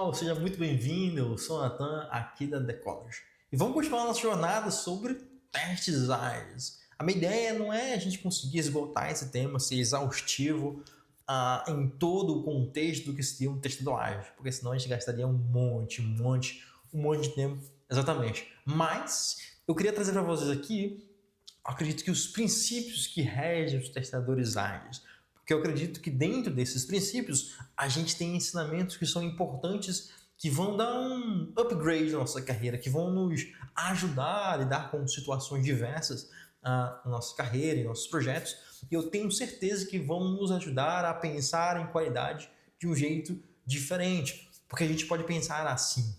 pessoal, seja muito bem-vindo. Eu sou o Nathan, aqui da The College. E vamos continuar nossa jornada sobre testes ágeis. A minha ideia não é a gente conseguir esgotar esse tema, ser exaustivo em todo o contexto do que seria um testador ágil, porque senão a gente gastaria um monte de tempo. Exatamente. Mas eu queria trazer para vocês aqui, acredito que os princípios que regem os testadores ágeis. Porque eu acredito que dentro desses princípios a gente tem ensinamentos que são importantes, que vão dar um upgrade na nossa carreira, que vão nos ajudar a lidar com situações diversas na nossa carreira, em nossos projetos. E eu tenho certeza que vão nos ajudar a pensar em qualidade de um jeito diferente. Porque a gente pode pensar assim: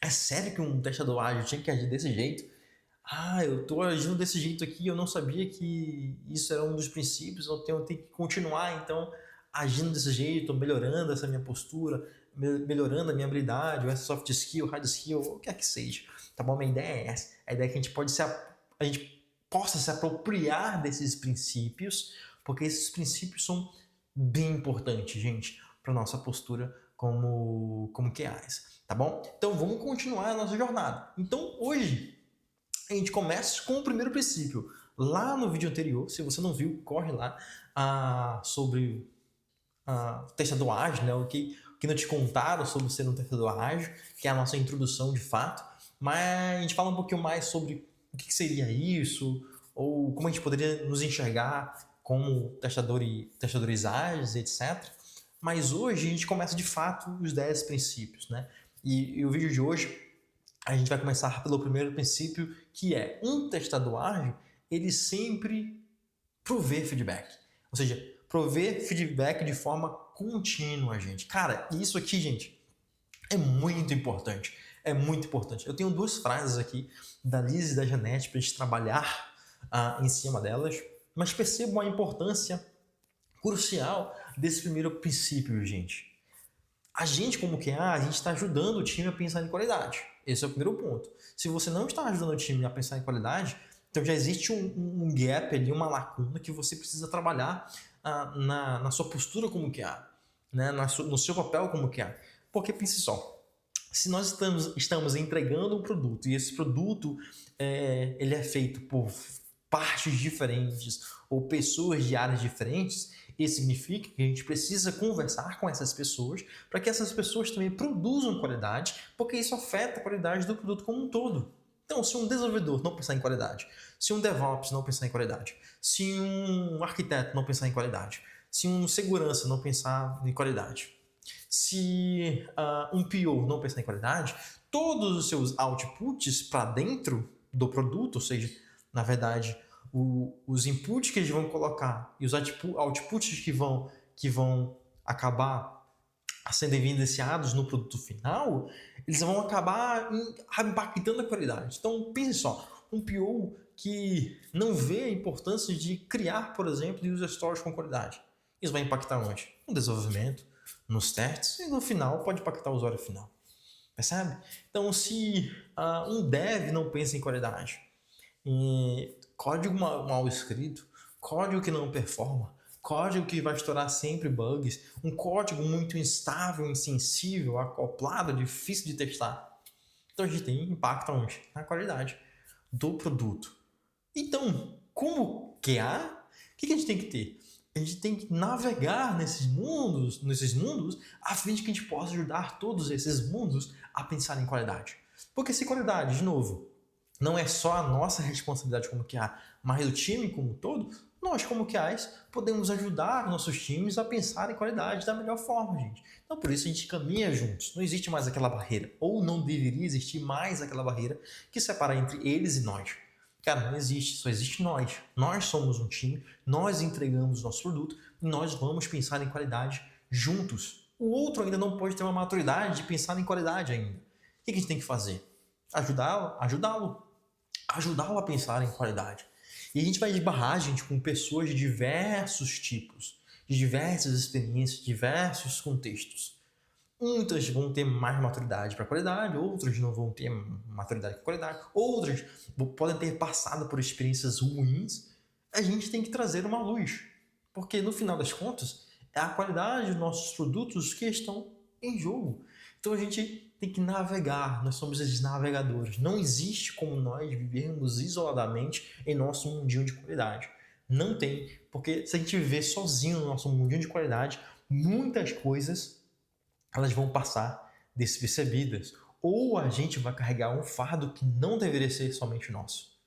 é sério que um testador ágil tinha que agir desse jeito? Eu tô agindo desse jeito aqui, eu não sabia que isso era um dos princípios, eu tenho que continuar, então, agindo desse jeito, melhorando essa minha postura, melhorando a minha habilidade, ou essa soft skill, hard skill, o que é que seja. Tá bom? A minha ideia é essa. A ideia é que a gente possa se apropriar desses princípios, porque esses princípios são bem importantes, gente, para nossa postura como QAs, tá bom? Então, vamos continuar a nossa jornada. Então, hoje a gente começa com o primeiro princípio. Lá no vídeo anterior, se você não viu, corre lá sobre testador ágil, né? O que não te contaram sobre ser um testador ágil, que é a nossa introdução de fato. Mas a gente fala um pouquinho mais sobre o que seria isso, ou como a gente poderia nos enxergar como testadores ágeis, etc. Mas hoje a gente começa de fato os 10 princípios, né? E o vídeo de hoje a gente vai começar pelo primeiro princípio, que é um testador ágil, ele sempre prover feedback. Ou seja, prover feedback de forma contínua, gente. Cara, isso aqui, gente, é muito importante. É muito importante. Eu tenho duas frases aqui da Liz e da Janete para a gente trabalhar em cima delas, mas percebam a importância crucial desse primeiro princípio, gente. A gente, como QA, a gente está ajudando o time a pensar em qualidade. Esse é o primeiro ponto. Se você não está ajudando o time a pensar em qualidade, então já existe um gap ali, uma lacuna que você precisa trabalhar na sua postura como QA, né? No seu papel como QA. Porque pense só, se nós estamos entregando um produto e esse produto ele é feito por partes diferentes ou pessoas de áreas diferentes, isso significa que a gente precisa conversar com essas pessoas para que essas pessoas também produzam qualidade, porque isso afeta a qualidade do produto como um todo. Então, se um desenvolvedor não pensar em qualidade, se um DevOps não pensar em qualidade, se um arquiteto não pensar em qualidade, se um segurança não pensar em qualidade, se um PO não pensar em qualidade, todos os seus outputs para dentro do produto, ou seja, na verdade, os inputs que eles vão colocar e os outputs que vão acabar sendo evidenciados no produto final, eles vão acabar impactando a qualidade. Então, pense só, um PO que não vê a importância de criar, por exemplo, user stories com qualidade. Isso vai impactar onde? No desenvolvimento, nos testes e no final pode impactar o usuário final. Percebe? Então, se um dev não pensa em qualidade, código mal escrito, código que não performa, código que vai estourar sempre bugs, um código muito instável, insensível, acoplado, difícil de testar. Então a gente tem impacto onde? Na qualidade do produto. Então, como QA, o que a gente tem que ter? A gente tem que navegar nesses mundos, a fim de que a gente possa ajudar todos esses mundos a pensar em qualidade. Porque se qualidade, de novo, não é só a nossa responsabilidade como QA, mas do time como um todo, nós como QAs podemos ajudar nossos times a pensar em qualidade da melhor forma, gente. Então por isso a gente caminha juntos. Não existe mais aquela barreira, ou não deveria existir mais aquela barreira que separa entre eles e nós. Cara, não existe, só existe nós. Nós somos um time, nós entregamos nosso produto e nós vamos pensar em qualidade juntos. O outro ainda não pode ter uma maturidade de pensar em qualidade ainda. O que a gente tem que fazer? Ajudá-lo a pensar em qualidade. E a gente vai esbarrar, gente, com pessoas de diversos tipos, de diversas experiências, diversos contextos. Muitas vão ter mais maturidade para qualidade, outras não vão ter maturidade para qualidade, outras podem ter passado por experiências ruins. A gente tem que trazer uma luz, porque no final das contas é a qualidade dos nossos produtos que estão em jogo. Então a gente tem que navegar, nós somos esses navegadores. Não existe como nós vivermos isoladamente em nosso mundinho de qualidade. Não tem, porque se a gente viver sozinho no nosso mundinho de qualidade, muitas coisas elas vão passar despercebidas. Ou a gente vai carregar um fardo que não deveria ser somente nosso.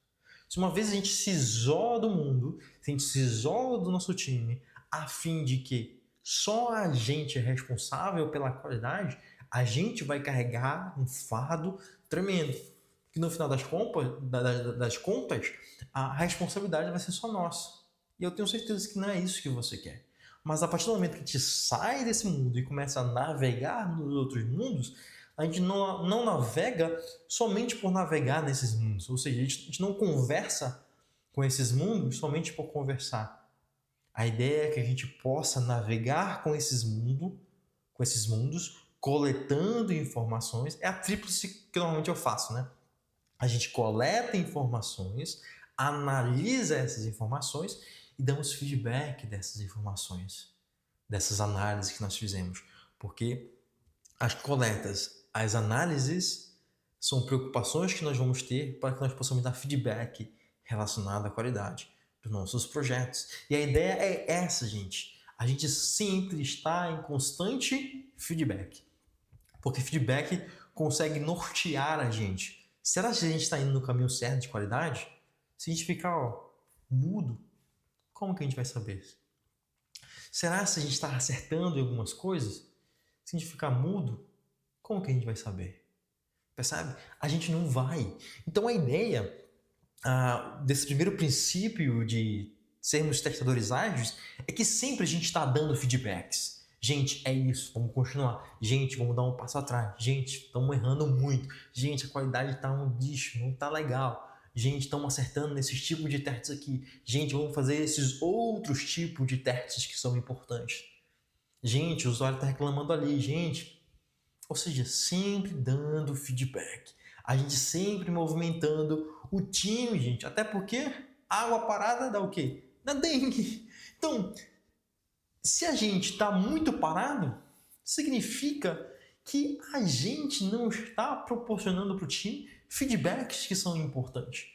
Se uma vez a gente se isola do mundo, se a gente se isola do nosso time, a fim de que só a gente é responsável pela qualidade, a gente vai carregar um fardo tremendo. Que no final das contas, a responsabilidade vai ser só nossa. E eu tenho certeza que não é isso que você quer. Mas a partir do momento que a gente sai desse mundo e começa a navegar nos outros mundos, a gente não navega somente por navegar nesses mundos. Ou seja, a gente não conversa com esses mundos somente por conversar. A ideia é que a gente possa navegar com esses mundos, coletando informações. É a tríplice que normalmente eu faço, né? A gente coleta informações, analisa essas informações e damos feedback dessas informações, dessas análises que nós fizemos. Porque as coletas, as análises são preocupações que nós vamos ter para que nós possamos dar feedback relacionado à qualidade dos nossos projetos. E a ideia é essa, gente. A gente sempre está em constante feedback. Porque feedback consegue nortear a gente. Será que a gente está indo no caminho certo de qualidade? Se a gente ficar mudo, como que a gente vai saber? Será que a gente está acertando em algumas coisas? Se a gente ficar mudo, como que a gente vai saber? Percebe? A gente não vai. Então a ideia desse primeiro princípio de sermos testadores ágeis é que sempre a gente está dando feedbacks. Gente, é isso, vamos continuar. Gente, vamos dar um passo atrás. Gente, estamos errando muito. Gente, a qualidade está um lixo, não está legal. Gente, estamos acertando nesses tipos de testes aqui. Gente, vamos fazer esses outros tipos de testes que são importantes. Gente, o usuário está reclamando ali. Gente, ou seja, sempre dando feedback. A gente sempre movimentando o time, gente. Até porque água parada dá o quê? Dá dengue. Então, se a gente está muito parado, significa que a gente não está proporcionando para o time feedbacks que são importantes.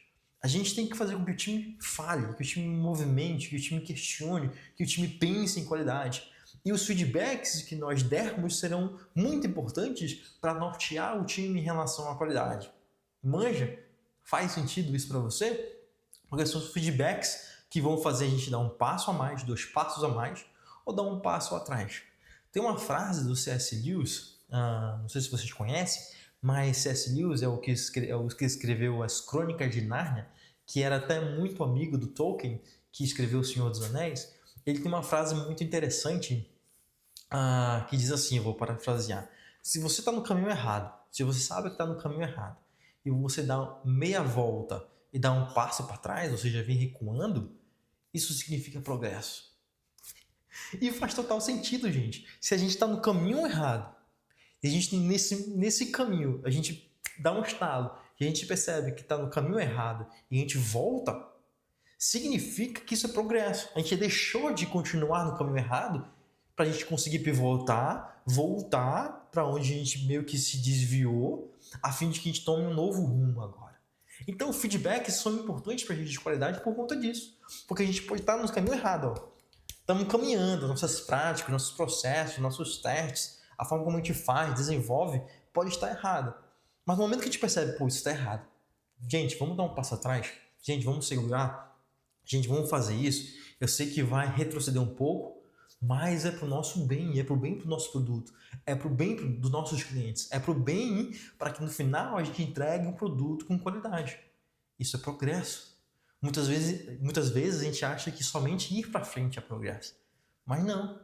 A gente tem que fazer com que o time fale, que o time movimente, que o time questione, que o time pense em qualidade. E os feedbacks que nós dermos serão muito importantes para nortear o time em relação à qualidade. Manja? Faz sentido isso para você? Porque são os feedbacks que vão fazer a gente dar um passo a mais, 2 passos a mais, ou dar um passo atrás. Tem uma frase do C.S. Lewis, não sei se vocês conhecem, mas C.S. Lewis é o que escreveu as Crônicas de Nárnia, que era até muito amigo do Tolkien, que escreveu O Senhor dos Anéis. Ele tem uma frase muito interessante que diz assim, eu vou parafrasear: se você está no caminho errado, se você sabe que está no caminho errado, e você dá meia volta e dá um passo para trás, ou seja, vem recuando, isso significa progresso. E faz total sentido, gente. Se a gente está no caminho errado, e a gente nesse caminho, a gente dá um estalo, e a gente percebe que está no caminho errado, e a gente volta, significa que isso é progresso. A gente deixou de continuar no caminho errado para a gente conseguir pivotar, voltar para onde a gente meio que se desviou, a fim de que a gente tome um novo rumo agora. Então, feedbacks são importantes para a gente de qualidade por conta disso. Porque a gente pode estar no caminho errado. Estamos caminhando, nossas práticas, nossos processos, nossos testes, a forma como a gente faz, desenvolve, pode estar errada. Mas no momento que a gente percebe, pô, isso está errado. Gente, vamos dar um passo atrás. Gente, vamos segurar. Gente, vamos fazer isso. Eu sei que vai retroceder um pouco, mas é para o nosso bem, é para o bem do nosso produto, é para o bem dos nossos clientes, é para o bem para que no final a gente entregue um produto com qualidade. Isso é progresso. Muitas vezes a gente acha que somente ir para frente é progresso, mas não.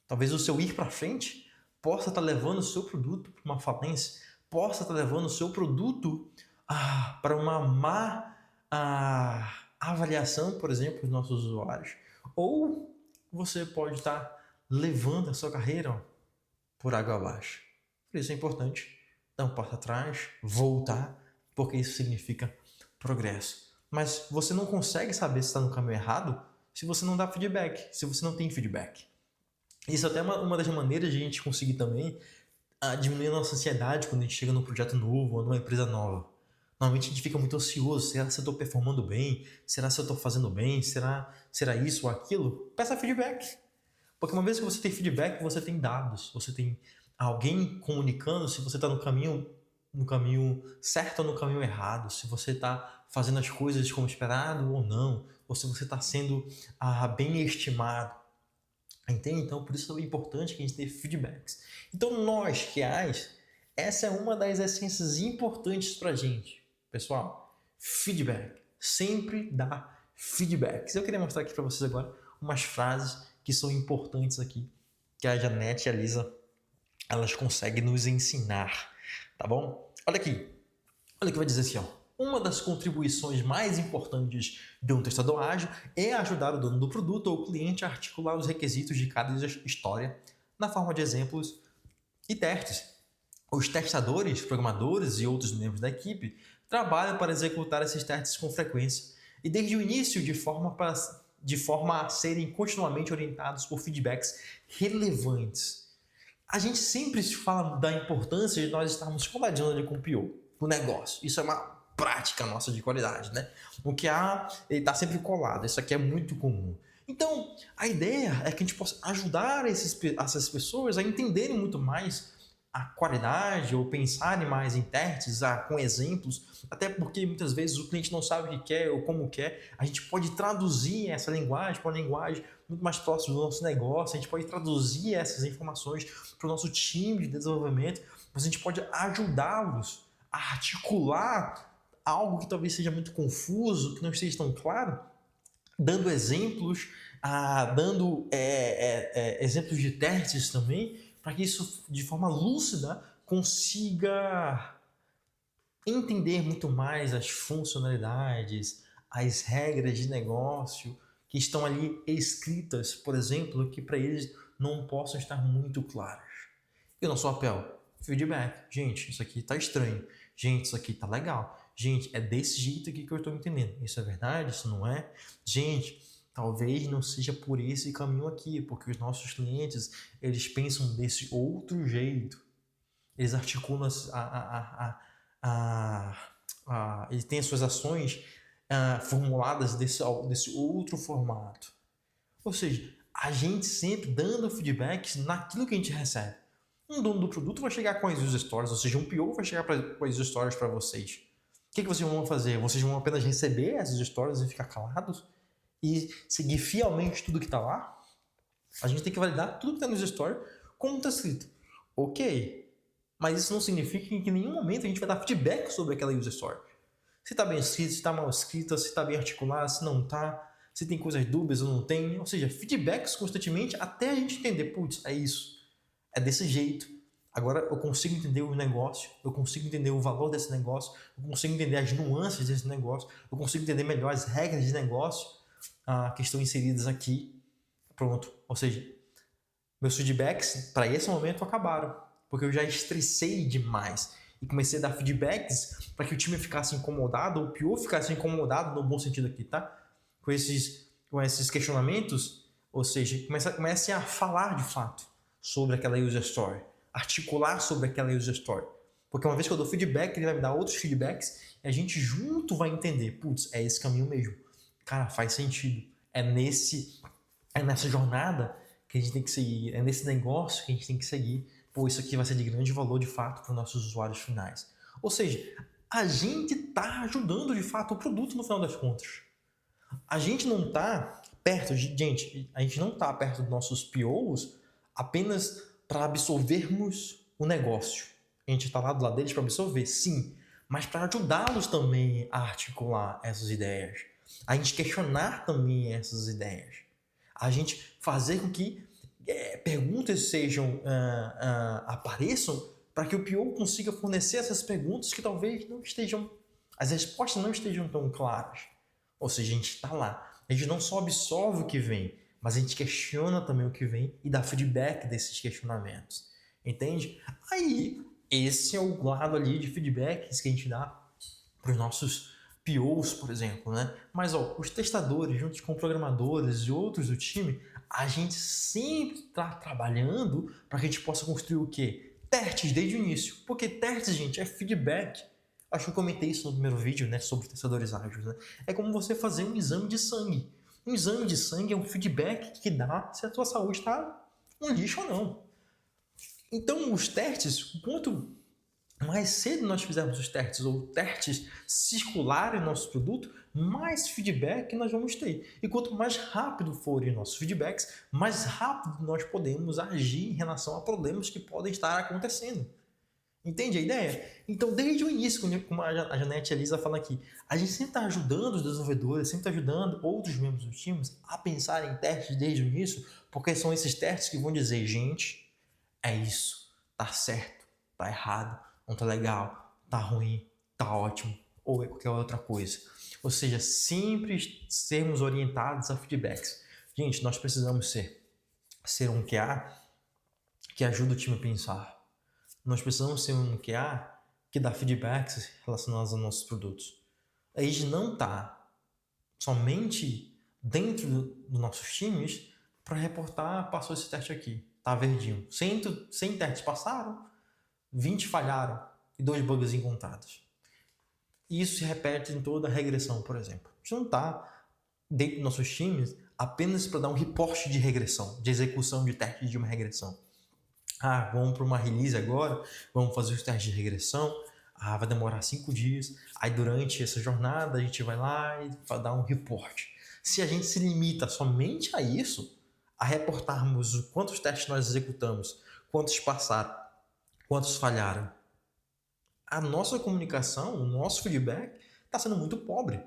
Talvez o seu ir para frente possa estar levando o seu produto para uma falência, possa estar levando o seu produto para uma má avaliação, por exemplo, dos nossos usuários. Ou você pode estar levando a sua carreira por água abaixo. Por isso é importante dar um passo atrás, voltar, porque isso significa progresso. Mas você não consegue saber se está no caminho errado se você não dá feedback, se você não tem feedback. Isso é até uma das maneiras de a gente conseguir também diminuir a nossa ansiedade quando a gente chega num projeto novo ou numa empresa nova. Normalmente a gente fica muito ansioso. Será que eu estou performando bem? Será que eu estou fazendo bem? Será isso ou aquilo? Peça feedback. Porque uma vez que você tem feedback, você tem dados. Você tem alguém comunicando se você está no caminho certo ou no caminho errado. Se você está fazendo as coisas como esperado ou não. Ou se você está sendo bem estimado. Entende? Então, por isso é importante que a gente tenha feedbacks. Então, nós, QAs, essa é uma das essências importantes para a gente. Pessoal, feedback. Sempre dá feedbacks. Eu queria mostrar aqui para vocês agora umas frases que são importantes aqui, que a Janete e a Lisa, elas conseguem nos ensinar, tá bom? Olha aqui. Olha o que vai dizer assim, ó. Uma das contribuições mais importantes de um testador ágil é ajudar o dono do produto ou o cliente a articular os requisitos de cada história na forma de exemplos e testes. Os testadores, programadores e outros membros da equipe trabalham para executar esses testes com frequência e desde o início de forma a serem continuamente orientados por feedbacks relevantes. A gente sempre fala da importância de nós estarmos coladinhos ali com o PO, o negócio. Isso é uma prática nossa de qualidade, né? O QA, ele está sempre colado. Isso aqui é muito comum. Então, a ideia é que a gente possa ajudar essas pessoas a entenderem muito mais a qualidade ou pensarem mais em testes, com exemplos, até porque muitas vezes o cliente não sabe o que quer ou como quer. A gente pode traduzir essa linguagem para uma linguagem muito mais próxima do nosso negócio, a gente pode traduzir essas informações para o nosso time de desenvolvimento, mas a gente pode ajudá-los a articular algo que talvez seja muito confuso, que não esteja tão claro, dando exemplos, dando exemplos de testes também, para que isso, de forma lúcida, consiga entender muito mais as funcionalidades, as regras de negócio que estão ali escritas, por exemplo, que para eles não possam estar muito claras. E o nosso papel? Feedback. Gente, isso aqui está estranho. Gente, isso aqui está legal. Gente, é desse jeito aqui que eu estou entendendo. Isso é verdade? Isso não é? Gente, talvez não seja por esse caminho aqui, porque os nossos clientes, eles pensam desse outro jeito. Eles articulam eles têm as suas ações formuladas desse outro formato. Ou seja, a gente sempre dando feedbacks naquilo que a gente recebe. Um dono do produto vai chegar com as user stories, ou seja, um PO vai chegar com as user stories para vocês. O que vocês vão fazer? Vocês vão apenas receber essas user stories e ficar calados? E seguir fielmente tudo que está lá? A gente tem que validar tudo que está no user story como está escrito. Ok, mas isso não significa que em nenhum momento a gente vai dar feedback sobre aquela user story. Se está bem escrito, se está mal escrita, se está bem articulado, se não está, se tem coisas dúbias ou não tem. Ou seja, feedbacks constantemente até a gente entender, putz, é isso, é desse jeito. Agora eu consigo entender o negócio, eu consigo entender o valor desse negócio, eu consigo entender as nuances desse negócio, eu consigo entender melhor as regras de negócio que estão inseridas aqui. Pronto. Ou seja, meus feedbacks para esse momento acabaram, porque eu já estressei demais e comecei a dar feedbacks para que o time ficasse incomodado, ou o PO ficasse incomodado, no bom sentido aqui, tá? Com esses questionamentos, ou seja, comece a falar de fato sobre aquela user story, articular sobre aquela user story. Porque uma vez que eu dou feedback, ele vai me dar outros feedbacks e a gente junto vai entender, putz, é esse caminho mesmo. Cara, faz sentido. É nessa jornada que a gente tem que seguir, é nesse negócio que a gente tem que seguir, pô, isso aqui vai ser de grande valor de fato para os nossos usuários finais. Ou seja, a gente está ajudando de fato o produto no final das contas. A gente não está perto a gente não está perto dos nossos POs apenas para absorvermos o negócio. A gente está lá do lado deles para absorver, sim, mas para ajudá-los também a articular essas ideias. A gente questionar também essas ideias. A gente fazer com que perguntas apareçam para que o PO consiga fornecer essas perguntas que talvez as respostas não estejam tão claras. Ou seja, a gente está lá. A gente não só absorve o que vem, mas a gente questiona também o que vem e dá feedback desses questionamentos. Entende? Aí, esse é o lado ali de feedbacks que a gente dá para os nossos POs, por exemplo, né? Mas os testadores, junto com programadores e outros do time, a gente sempre está trabalhando para que a gente possa construir o quê? testes desde o início. Porque testes, gente, é feedback. Acho que eu comentei isso no primeiro vídeo, né, sobre testadores ágeis, né? É como você fazer um exame de sangue. Um exame de sangue é um feedback que dá se a sua saúde está um lixo ou não. Então, os testes, quanto mais cedo nós fizermos os testes, ou testes circularem no nosso produto, mais feedback nós vamos ter. E quanto mais rápido forem nossos feedbacks, mais rápido nós podemos agir em relação a problemas que podem estar acontecendo. Entende a ideia? Então, desde o início, como a Janete e a Elisa falam aqui, a gente sempre está ajudando os desenvolvedores, sempre está ajudando outros membros dos times a pensar em testes desde o início, porque são esses testes que vão dizer, gente, é isso, tá certo, tá errado, não tá legal, tá ruim, tá ótimo, ou é qualquer outra coisa. Ou seja, sempre sermos orientados a feedbacks. Gente, nós precisamos ser um QA que ajuda o time a pensar. Nós precisamos ser um QA que dá feedbacks relacionados aos nossos produtos. A gente não está somente dentro dos nossos times para reportar, passou esse teste aqui, tá verdinho. 100 testes passaram, 20 falharam e 2 bugs encontrados. E isso se repete em toda a regressão, por exemplo. A gente não está dentro dos nossos times apenas para dar um reporte de regressão, de execução de testes de uma regressão. Vamos para uma release agora, vamos fazer os testes de regressão, vai demorar 5 dias, aí durante essa jornada a gente vai lá e vai dar um reporte. Se a gente se limita somente a isso, a reportarmos quantos testes nós executamos, quantos passaram, quantos falharam, a nossa comunicação, o nosso feedback está sendo muito pobre.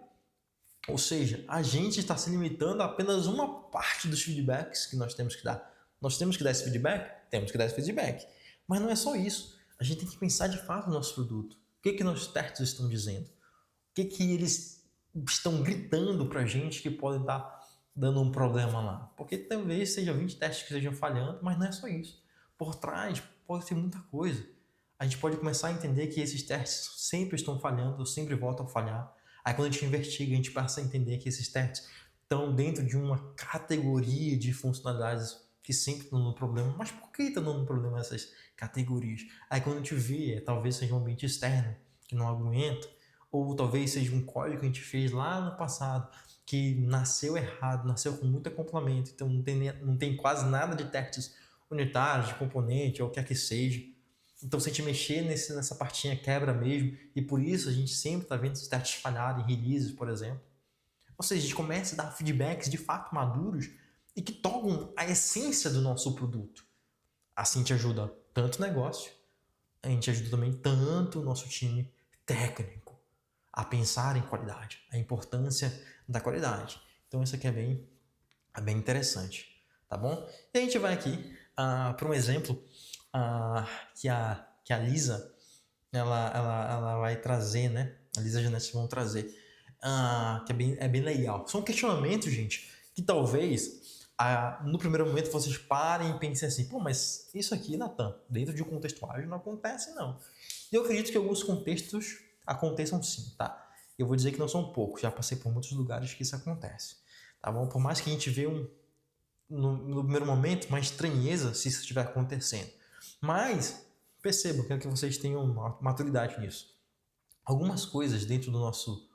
Ou seja, a gente está se limitando a apenas uma parte dos feedbacks que nós temos que dar. Nós temos que dar esse feedback? Temos que dar esse feedback. Mas não é só isso. A gente tem que pensar de fato no nosso produto. O que nossos testes estão dizendo? O que eles estão gritando para a gente que pode estar dando um problema lá? Porque talvez seja 20 testes que estejam falhando, mas não é só isso. Por trás pode ter muita coisa. A gente pode começar a entender que esses testes sempre estão falhando, sempre voltam a falhar. Aí quando a gente investiga, a gente passa a entender que esses testes estão dentro de uma categoria de funcionalidades que sempre estão dando problema. Mas por que estão dando problema essas categorias? Aí quando a gente vê, talvez seja um ambiente externo que não aguenta, ou talvez seja um código que a gente fez lá no passado que nasceu errado, nasceu com muito acoplamento, então não tem quase nada de testes unitários, de componente, ou o que quer que seja. Então, se a gente mexer nessa partinha, quebra mesmo. E por isso a gente sempre está vendo esses testes falharem em releases, por exemplo. Ou seja, a gente começa a dar feedbacks de fato maduros e que tocam a essência do nosso produto. Assim a gente ajuda tanto o negócio, a gente ajuda também tanto o nosso time técnico a pensar em qualidade, a importância da qualidade. Então, isso aqui é bem interessante, tá bom? E a gente vai aqui para um exemplo que a Lisa ela vai trazer, né? A Lisa e a Janete vão trazer, que é bem legal. São questionamentos, gente, que talvez no primeiro momento vocês parem e pensem assim, pô, mas isso aqui, Natan, dentro de um contexto ágil não acontece, não. E eu acredito que alguns contextos aconteçam sim, tá? Eu vou dizer que não são poucos, já passei por muitos lugares que isso acontece, tá bom? Por mais que a gente vê no primeiro momento uma estranheza se isso estiver acontecendo. Mas percebam, quero que vocês tenham maturidade nisso. Algumas coisas dentro do nosso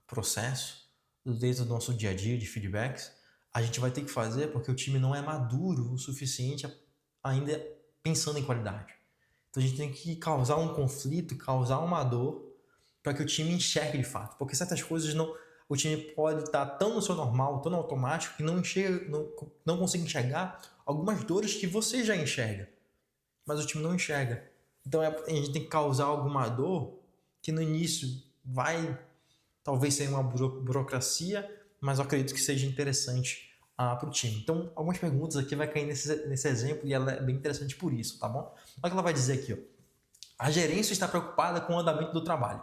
processo, dentro do nosso dia a dia de feedbacks, a gente vai ter que fazer porque o time não é maduro o suficiente ainda pensando em qualidade. Então a gente tem que causar um conflito, causar uma dor para que o time enxergue de fato. Porque certas coisas o time pode estar tão no seu normal, tão no automático, que não consegue enxergar algumas dores que você já enxerga. Mas o time não enxerga. Então a gente tem que causar alguma dor que no início vai talvez ser uma burocracia, mas eu acredito que seja interessante para o time. Então, algumas perguntas aqui vai cair nesse exemplo e ela é bem interessante por isso, tá bom? Olha o que ela vai dizer aqui, ó. A gerência está preocupada com o andamento do trabalho.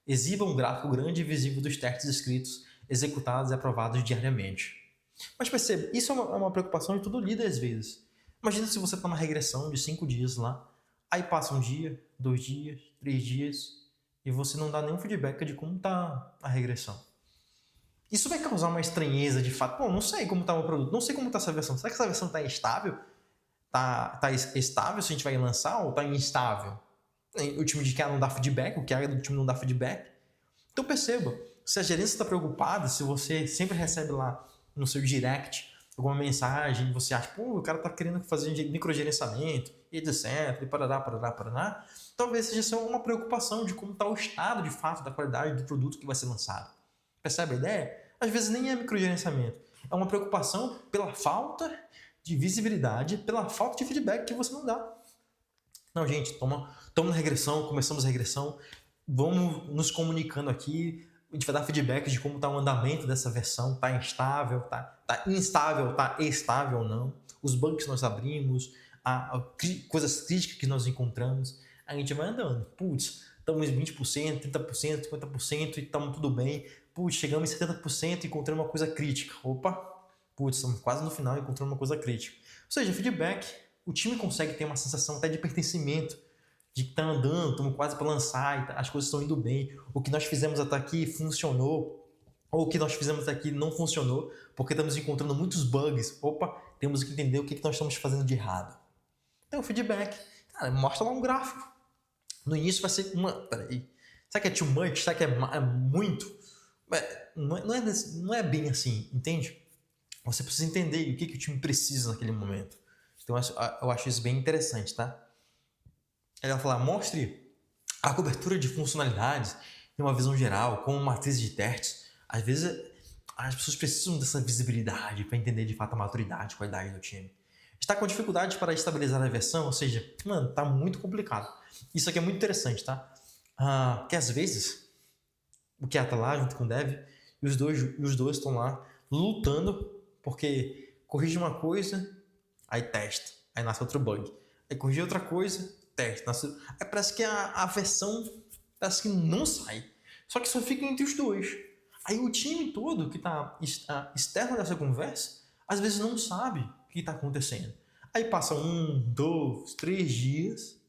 Exiba um gráfico grande e visível dos testes escritos, executados e aprovados diariamente. Mas perceba, isso é uma preocupação de todo líder às vezes. Imagina se você está numa regressão de 5 dias lá, aí passa um dia, 2 dias, 3 dias, e você não dá nenhum feedback de como está a regressão. Isso vai causar uma estranheza de fato. Pô, não sei como está o meu produto, não sei como está essa versão. Será que essa versão está instável? tá estável se a gente vai lançar ou tá instável? O time de QA não dá feedback, o QA do time não dá feedback. Então perceba, se a gerência está preocupada, se você sempre recebe lá no seu direct alguma mensagem, você acha, pô, o cara tá querendo fazer microgerenciamento, e etc, e parará, talvez seja só uma preocupação de como está o estado de fato da qualidade do produto que vai ser lançado. Percebe a ideia? Às vezes nem é microgerenciamento, é uma preocupação pela falta de visibilidade, pela falta de feedback que você não dá. Não, gente, estamos na regressão, começamos a regressão, vamos nos comunicando aqui, a gente vai dar feedback de como está o andamento dessa versão, está instável, tá instável, está estável ou não, os bugs que nós abrimos, coisas críticas que nós encontramos, a gente vai andando. Putz, estamos em 20%, 30%, 50% e estamos tudo bem. Putz, chegamos em 70% e encontramos uma coisa crítica. Opa, putz, estamos quase no final e encontramos uma coisa crítica. Ou seja, feedback, o time consegue ter uma sensação até de pertencimento, de que está andando, estamos quase para lançar, as coisas estão indo bem, o que nós fizemos até aqui funcionou, ou o que nós fizemos até aqui não funcionou, porque estamos encontrando muitos bugs. Opa, temos que entender o que nós estamos fazendo de errado. Então, feedback, cara, mostra lá um gráfico. No início vai ser peraí, será que é too much? Será que é muito? Não é bem assim, entende? Você precisa entender o que o time precisa naquele momento. Então, eu acho isso bem interessante, tá? Ela vai falar, mostre a cobertura de funcionalidades em uma visão geral, como matriz de testes. Às vezes, as pessoas precisam dessa visibilidade para entender de fato a maturidade, a qualidade do time. Está com dificuldade para estabilizar a versão, ou seja, mano, tá muito complicado. Isso aqui é muito interessante, tá? Que às vezes, o QA tá lá junto com o dev, e os dois estão lá lutando, porque corrige uma coisa, aí testa, aí nasce outro bug. Aí corrige outra coisa, teste. Aí parece que a versão parece que não sai. Só que só fica entre os dois. Aí o time todo que está externo dessa conversa, às vezes não sabe o que está acontecendo. Aí passa 1, 2, 3 dias.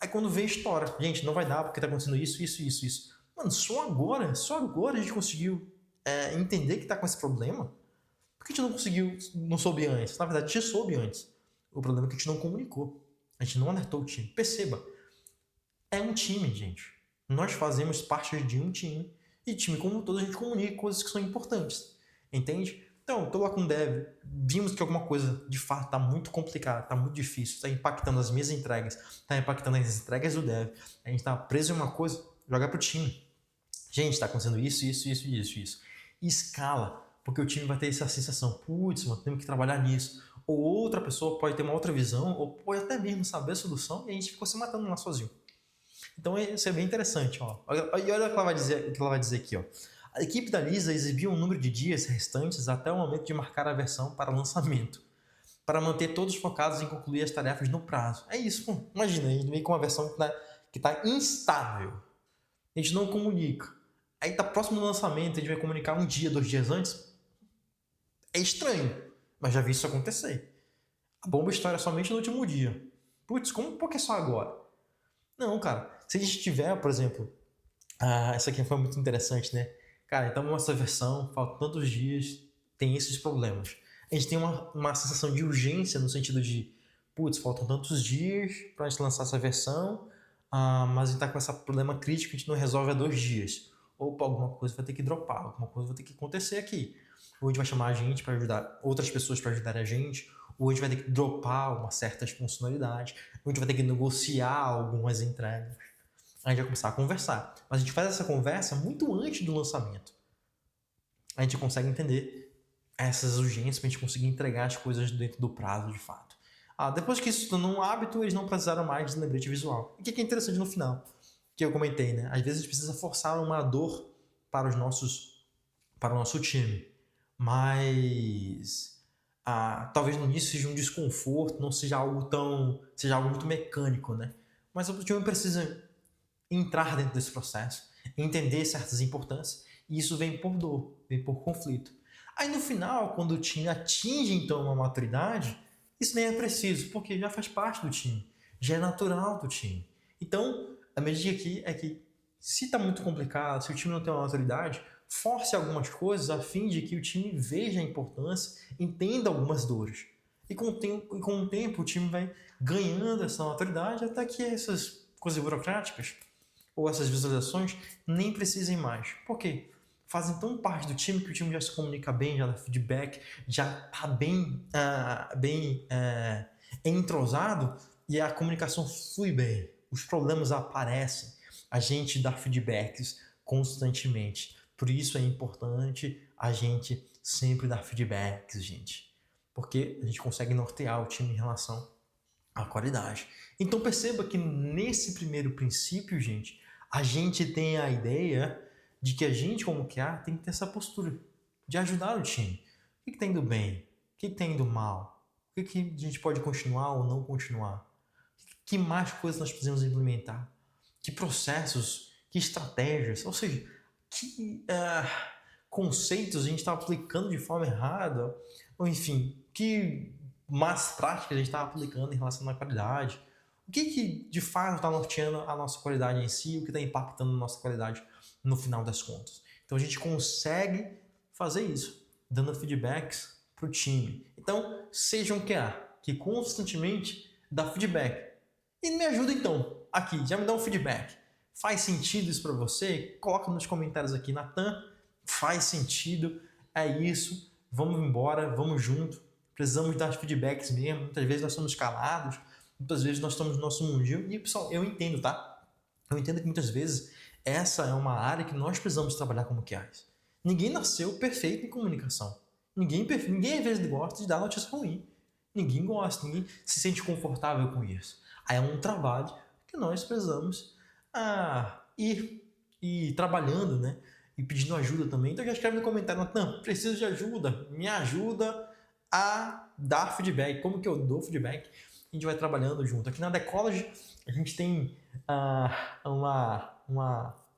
Aí quando vem estoura. Gente, não vai dar porque está acontecendo isso. Mano, só agora a gente conseguiu entender que está com esse problema. Por que a gente não soube antes? Na verdade, a gente soube antes. O problema é que a gente não comunicou. A gente não alertou o time. Perceba, é um time, gente. Nós fazemos parte de um time. E time como um todo, a gente comunica coisas que são importantes. Entende? Então, estou lá com o dev. Vimos que alguma coisa, de fato, está muito complicada, está muito difícil. Está impactando as minhas entregas. Está impactando as entregas do dev. A gente está preso em uma coisa, jogar para o time. Gente, está acontecendo isso. E escala. Porque o time vai ter essa sensação. Putz, mano, temos que trabalhar nisso. Ou outra pessoa pode ter uma outra visão, ou pode até mesmo saber a solução, e a gente ficou se matando lá sozinho. Então isso é bem interessante. Ó. E olha o que ela vai dizer aqui. Ó. A equipe da Lisa exibiu um número de dias restantes até o momento de marcar a versão para lançamento, para manter todos focados em concluir as tarefas no prazo. É isso, pô. Imagina, a gente vem com uma versão que está instável. A gente não comunica. Aí está próximo do lançamento, a gente vai comunicar 1 dia, 2 dias antes. É estranho. Mas já vi isso acontecer. A bomba estoura somente no último dia. Putz, por que só agora? Não, cara. Se a gente tiver, por exemplo... essa aqui foi muito interessante, né? Cara, então essa versão, faltam tantos dias, tem esses problemas. A gente tem uma sensação de urgência no sentido de... Putz, faltam tantos dias pra gente lançar essa versão, mas a gente tá com esse problema crítico que a gente não resolve há 2 dias. Opa, alguma coisa vai ter que dropar, alguma coisa vai ter que acontecer aqui. Ou a gente vai chamar a gente para ajudar outras pessoas para ajudar a gente, ou a gente vai ter que dropar uma certas funcionalidades, ou a gente vai ter que negociar algumas entregas. A gente vai começar a conversar. Mas a gente faz essa conversa muito antes do lançamento. A gente consegue entender essas urgências para a gente conseguir entregar as coisas dentro do prazo de fato. Depois que isso se tornou um hábito, eles não precisaram mais de lembrete visual. O que é interessante no final, que eu comentei, né? Às vezes a gente precisa forçar uma dor para o nosso time. Mas talvez no início seja um desconforto, não seja algo muito mecânico, né? Mas o time precisa entrar dentro desse processo, entender certas importâncias, e isso vem por dor, vem por conflito. Aí no final, quando o time atinge então uma maturidade, isso nem é preciso, porque já faz parte do time, já é natural do time. Então, a medida aqui é que se está muito complicado, se o time não tem uma maturidade, force algumas coisas a fim de que o time veja a importância, entenda algumas dores. E com o tempo o time vai ganhando essa maturidade até que essas coisas burocráticas ou essas visualizações nem precisem mais. Por quê? Fazem tão parte do time que o time já se comunica bem, já dá feedback, já está bem entrosado e a comunicação flui bem. Os problemas aparecem, a gente dá feedbacks constantemente. Por isso é importante a gente sempre dar feedbacks, gente. Porque a gente consegue nortear o time em relação à qualidade. Então perceba que nesse primeiro princípio, gente, a gente tem a ideia de que a gente, como QA, tem que ter essa postura de ajudar o time. O que está indo bem? O que está indo mal? O que a gente pode continuar ou não continuar? Que mais coisas nós precisamos implementar? Que processos? Que estratégias? Ou seja, que conceitos a gente está aplicando de forma errada? Ou enfim, que más práticas a gente está aplicando em relação à qualidade? O que de fato está norteando a nossa qualidade em si? O que está impactando a nossa qualidade no final das contas? Então a gente consegue fazer isso, dando feedbacks para o time. Então, seja um QA que constantemente dá feedback. E me ajuda então, aqui, já me dá um feedback. Faz sentido isso para você? Coloca nos comentários aqui, Natan, faz sentido, é isso, vamos embora, vamos junto. Precisamos dar feedbacks mesmo, muitas vezes nós somos calados, muitas vezes nós estamos no nosso mundinho. E pessoal, eu entendo, tá? Eu entendo que muitas vezes essa é uma área que nós precisamos trabalhar como QAs. Ninguém nasceu perfeito em comunicação. Ninguém às vezes gosta de dar notícia ruim. Ninguém gosta, ninguém se sente confortável com isso. Aí é um trabalho que nós precisamos ir trabalhando, né? E pedindo ajuda também. Então já escreve no comentário, Natan, preciso de ajuda, me ajuda a dar feedback. Como que eu dou feedback? A gente vai trabalhando junto. Aqui na The College a gente tem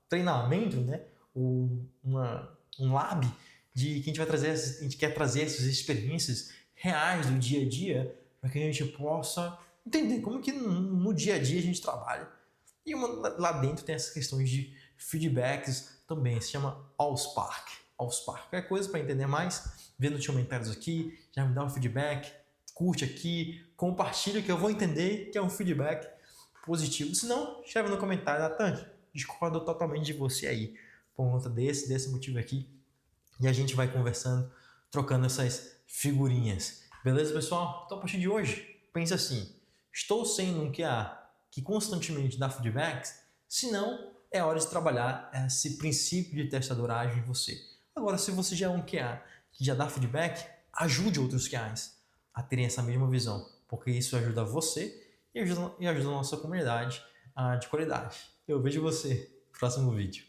treinamento, né? Um lab de que a gente quer trazer essas experiências reais do dia a dia para que a gente possa entender como que no dia a dia a gente trabalha. E lá dentro tem essas questões de feedbacks também, se chama Allspark. Qualquer coisa para entender mais, vê nos comentários aqui, já me dá um feedback, curte aqui, compartilha que eu vou entender que é um feedback positivo. Se não, escreve no comentário, Natan, discordo totalmente de você aí, por conta desse motivo aqui. E a gente vai conversando, trocando essas figurinhas. Beleza, pessoal? Então, a partir de hoje, pense assim, estou sendo um QA que constantemente dá feedbacks? Se não, é hora de trabalhar esse princípio de testadoragem em você. Agora, se você já é um QA que já dá feedback, ajude outros QAs a terem essa mesma visão, porque isso ajuda você e ajuda a nossa comunidade de qualidade. Eu vejo você no próximo vídeo.